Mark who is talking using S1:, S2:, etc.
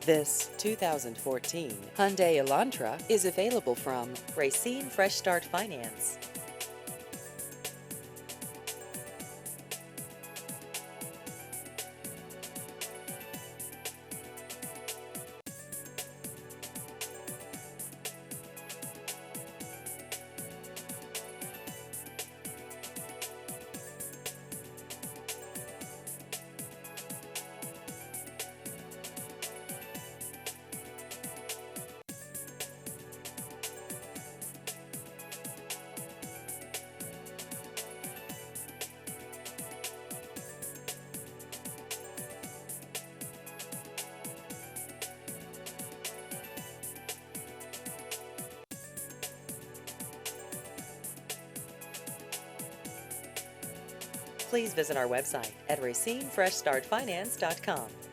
S1: This 2014 Hyundai Elantra is available from Racine Fresh Start Finance. Please visit our website at racinefreshstartfinance.com.